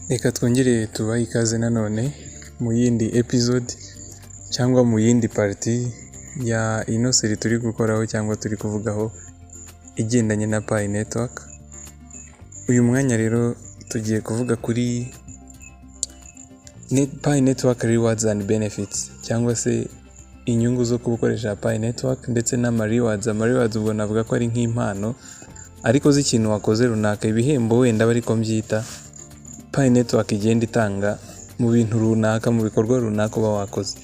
Reka twongere tubahe ikaze nanone mu yindi episode cyangwa mu yindi party ya ino seri turi gukoraho cyangwa turi kuvugaho igendanye na Pi network. Uyu mwanya rero tugiye kuvuga kuri Pi network rewards and benefits cyangwa se inyungu zo gukoresha Pi network ndetse n'ama rewards. Ama rewards ubwo navuga ko ari nk'impano ariko z'ikintu wakoze runaka, ibihembo wenda bari ko mbyita Pi network igenda itanga mu bintu runaka, mu bikorwa runaka uba wakoze.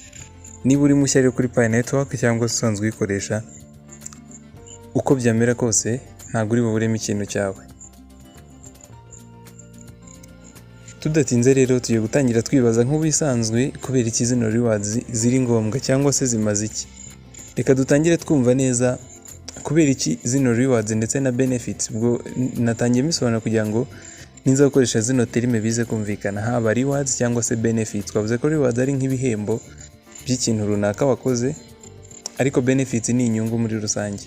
Niba uri mushya rero kuri Pi network cyangwa se usanzwe uyikoresha, uko byamera kose ntabwo uri buburemo ikintu cyawe. Tudatinze rero tugiye gutangira twibaza nk'ubisanzwe kubera iki zino rewards ziri ngombwa cyangwa se zimaze iki. Reka dutangire twumva neza kubera iki zino rewards ndetse na benefits. Ubwo natangiye misobanura kugira ngo ninza gukoresha zino terime bize kumvikana, haba rewards cyangwa se benefits. Twavuze ko rewards ari nk'ibihembo by'ikintu runaka wakoze, ariko benefits ni inyungu muri rusange.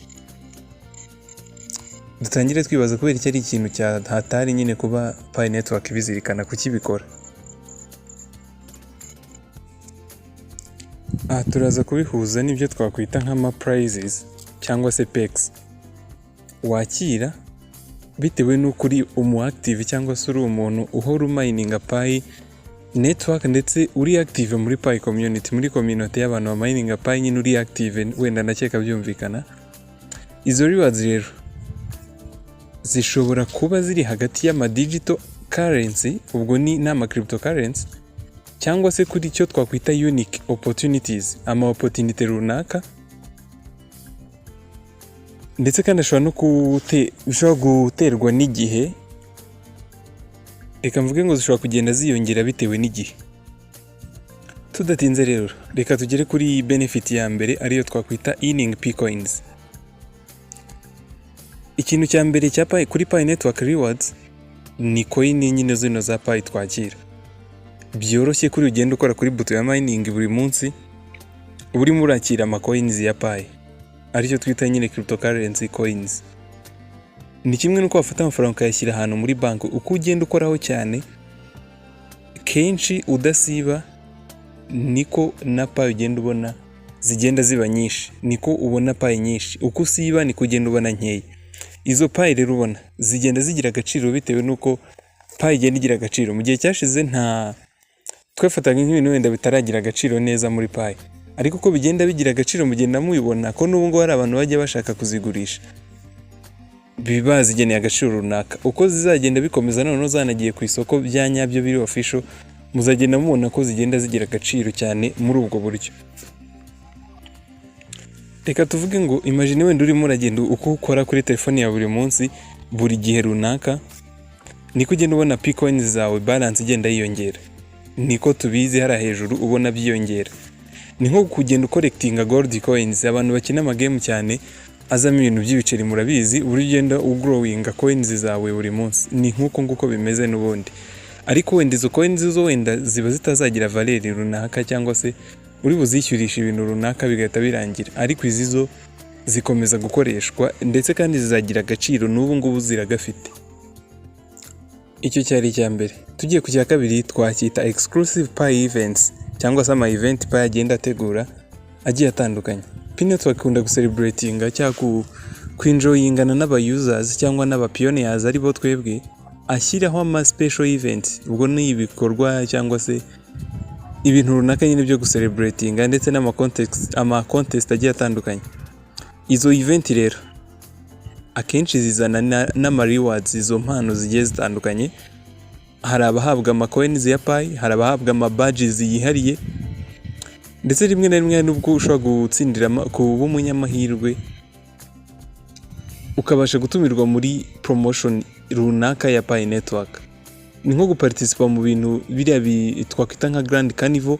Dutangire twibaza kubera iki ari ikintu cya hatari nyine kuba Pi network bizirikana kuki bikora. Turaza kubihuza n'ibyo twakwita nk'ama prizes cyangwa se perks wakira bitewe n'uko uri active cyangwa se uri umuntu uhora umininga Pi network ndetse uri active muri Pi community, muri community y'abantu bamininga Pi nyine uri active, wenda nakeka byumvikana. Izo rewards rero zishobora kuba ziri hagati y'ama digital currency, ubwo ni n'ama cryptocurrency, cyangwa se kuri icyo twakwita unique opportunities, ama opportunity runaka. Ndetse kandi ashobora no guterwa n'igihe. Reka mvuge ngo zishobora kugenda ziyongera bitewe n'igihe. Tudatinze rero reka tugere kuri benefit ya mbere, ariyo twakwita earning Pi coins. Ikintu cya mbere cya Pi kuri Pi network rewards ni coin nyine zino za Pi twakira. Byoroshye kuri ugenda ukora kuri buto ya mining buri munsi, uri murakira ama coins ya Pi, aricyo twita nyine cryptocurrency coins. Ni kimwe nuko wafata amafaranga ukayashyira ahantu muri banki, uko ugenda ukoraho cyane kenshi udasiba, niko na Pi ugenda ubona zigenda ziba nyinshi, niko ubona Pi nyinshi. Uko usiba niko ugenda ubona nkeya. Izo Pi rero ubona zigenda zigira agaciro bitewe nuko Pi igenda igira agaciro. Mu gihe cyashize twafataga nk'ibintu wenda bitaragira agaciro neza muri Pi, ariko uko bigenda bigira agaciro mugenda mubibona ko n'ubu ngo hari abantu bajya bashaka kuzigurisha, biba zigeneye agaciro runaka. Uko zizagenda bikomeza noneho zanagiye ku isoko bya nyabyo biri official, muzagenda mubona ko zigenda zigira agaciro cyane muri ubwo buryo. Reka tuvuge ngo imagine wenda urimo uragenda uko ukora kuri telefone ya buri munsi, buri gihe runaka niko ugenda ubona Pi coins zawe balance igenda yiyongera. Niko tubizi hari hejuru ubona byiyongera. Ni nko kugenda ukolectinga gold coins. Abantu bakina ama game cyane azamo ibintu by'ibiceri murabizi, buri ugenda ugrowinga coins zawe buri munsi. Ni nkuko nguko bimeze n'ubundi, ariko wenda izo coins zo wenda ziba zitazagira valeur runaka cyangwa se uri buzishyurisha ibintu runaka bigahita birangira, ariko izi zo zikomeza gukoreshwa ndetse kandi zizagira agaciro n'ubu ngubu ziragafite. Icyo cyari icya mbere. Tugiye ku cya kabiri twacyita exclusive Pi events cyangwa se ama event Pi agenda ategura agiye atandukanye. Pi network ikunda gucelebratinga cyangwa kwinjoyingana n'aba users cyangwa n'aba pioneers aribo twebwe, ashyiraho ama special events. Ubwo ni ibikorwa cyangwa se ibintu runaka nyine byo gucelebratinga ndetse ama contest agiye atandukanye. Izo event rero akenshi zizana n'ama rewards, izo mpano zigiye zitandukanye. Hari abahabwa ama coins ya Pi, hari abahabwa ama badges yihariye, ndetse rimwe na rimwe nubwo ushobora gutsindira kuba umunyamahirwe ukabasha gutumirwa muri promotion runaka ya Pi network. Ni nko guparticipa mu bintu biriya twakwita nka grand carnival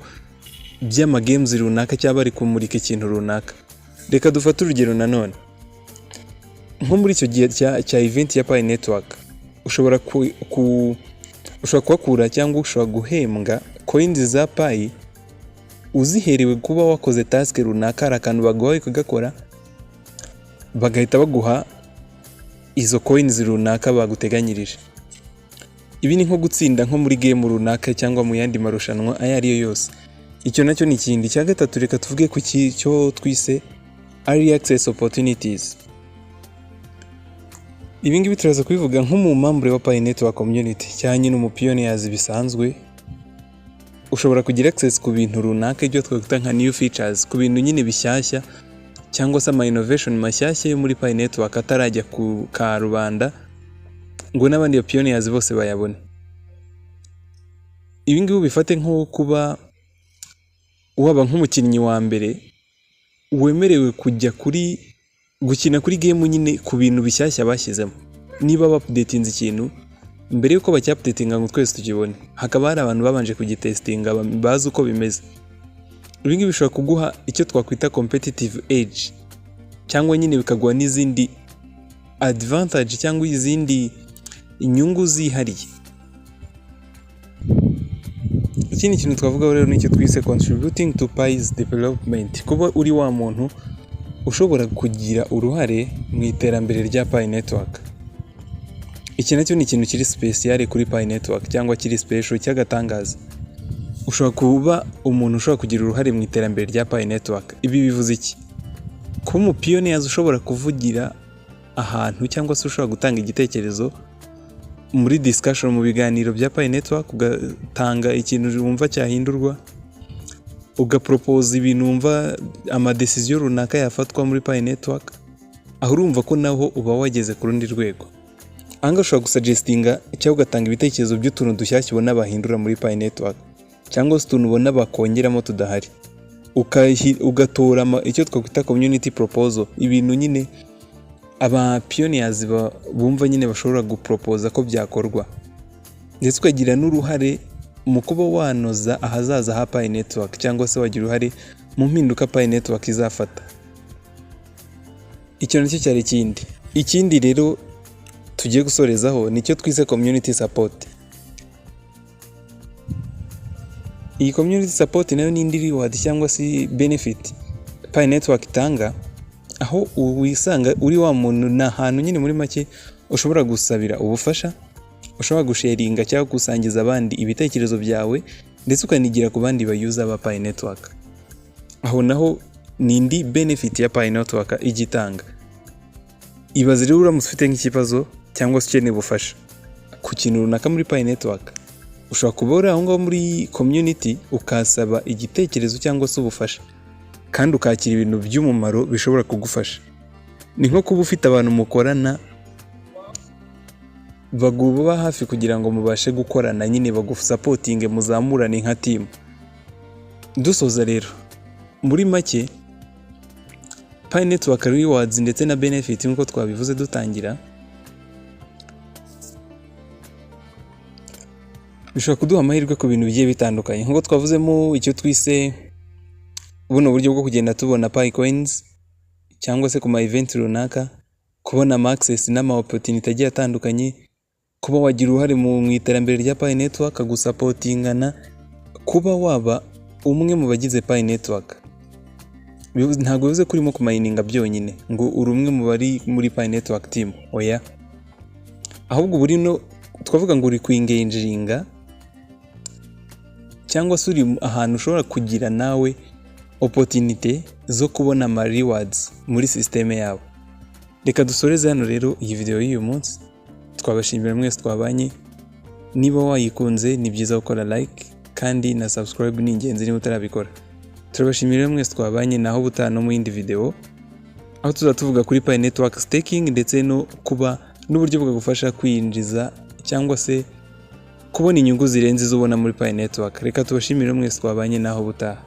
by'ama games runaka cyangwa bari kumurika ikintu runaka. Reka dufate urugero nanone nko muri icyo gihe cya event ya Pi network, ushobora kuhakura cyangwa ushobora guhembwa coins za Pi uziherewe kuba wakoze task runaka, hari akantu baguhaye kugakora bagahita baguha izo coins runaka baguteganyirije. Ibi ni nko gutsinda nko muri game runaka cyangwa mu yandi marushanwa ayo ari yo yose. Icyo nacyo ni ikindi. Cya gatatu reka tuvuge ku cyo twise early access opportunities. Ibi ngibi turaza kubivuga nk'umumambure wa Pi Network community cyangwa n'umupioneers bisanzwe. Ushobora kugira access ku bintu runaka ibyo twakwita nka new features, ku bintu nyine bishyashya cyangwa se ama innovation mashyashya yo muri Pi Network atarajya ku karubanda ngo n'abandi pioneers bose bayabone. Ibi ngibi bifate nko kuba waba nk'umukinnyi wa mbere wemerewe kujya gukina kuri game nyine ku bintu bishyashya bashyizemo. Niba updatinze ikintu mbere yuko bacyapdatinga ngo twese tukibone, hakaba hari abantu babanje kugitestinga bazi uko bimeze. Ibi ngibi bishobora kuguha icyo twakwita competitive edge cyangwa nyine bikaguha n'izindi advantage cyangwa izindi inyungu zihariye. Ikindi kintu twavuga rero nicyo twise contributing to Pi's development, kuba uri wa muntu ushobora kugira uruhare mu iterambere rya Pi Network. Iki nacyo ni ikintu kiri special kuri Pi Network cyangwa kiri special cy'agatangaza. Ushobora kuba umuntu ushobora kugira uruhare mu iterambere rya Pi Network. Ibi bivuze iki? Kuba umupioneers ushobora kuvugira ahantu cyangwa se ushobora gutanga igitekerezo muri discussion mu biganiro bya Pi Network, ugatanga ikintu wumva cyahindurwa, ugapropose ibintu wumva ama decision runaka yafatwa muri Pi Network, aho urumva ko naho uba wageze ku rundi rwego. Anga ushobora gusuggestinga cyangwa ugatanga ibitekerezo by'utuntu dushyashya ubona bahindura muri Pi Network cyangwa se utuntu ubona bakongeramo tudahari, ugatora icyo twakwita community proposal, ibintu nyine aba pioneers bumva nyine bashobora guproposa ko byakorwa, ndetse ukagira n'uruhare mu kuba wanoza ahazaza ha Pi Network cyangwa se wagira uruhare mu mpinduka Pi Network izafata. Icyo nacyo cyari ikindi rero tugiye gusorezaho nicyo twise community support. Iyi community support nayo ni indi reward cyangwa se benefit Pi Network itanga, aho wisanga uri wa muntu na hantu nyine muri make ushobora gusabira ubufasha, ushobora gusharinga cyangwa gusangiza abandi ibitekerezo byawe, ndetse ukanigira ku bandi bayuza ba Pi Network. Aho naho ni indi benefit ya Pi Network igitanga. Ibaze rero uramutse ufite nk'ikibazo cyangwa se ukeneye ubufasha ku kintu runaka muri Pi Network, ushobora kuba uri aho ngaho muri community ukasaba igitekerezo cyangwa se ubufasha, kandi ukakira ibintu by'umumaro bishobora kugufasha. Ni nko kuba ufite abantu mukorana baguba hafi kugira ngo mubashe gukorana nyine bagusupportinge muzamurane nka team. Dusoza rero muri make Pi Network rewards ndetse na benefit nkuko twabivuze dutangira bishobora kuduha amahirwe ku bintu bigiye bitandukanye, nkuko twavuzemo icyo twise buno buryo bwo kugenda tubona Pi coins cyangwa se ku ma event runaka, kubona ama access n'ama opportunity agiye atandukanye, kuba wagira uruhare mu iterambere rya Pi Network, gusupportingana, kuba waba umwe mu bagize Pi Network. Ntabwo bivuze ko urimo kumayininga byonyine ngo uri umwe mu bari muri Pi Network team, oya, ahubwo buri no twavuga ngo uri kwingenjinga cyangwa se uri ahantu ushobora kugira nawe opportunity zo kubona ama rewards muri system yabo. Reka dusoreze hano rero iyi video y'uyu munsi. Twabashimira mwese twabanye. Niba wayikunze ni byiza gukora like kandi na subscribe ni ingenzi niba utarabikora. Turabashimira mwese twabanye, naho butano mu yindi video aho tuzatuvuga kuri Pi Network staking ndetse no kuba n'uburyo bwagufasha kwinjiza cyangwa se kubona inyungu zirenze zubona muri Pi Network. Reka tubashimire mwese twabanye, naho butaha.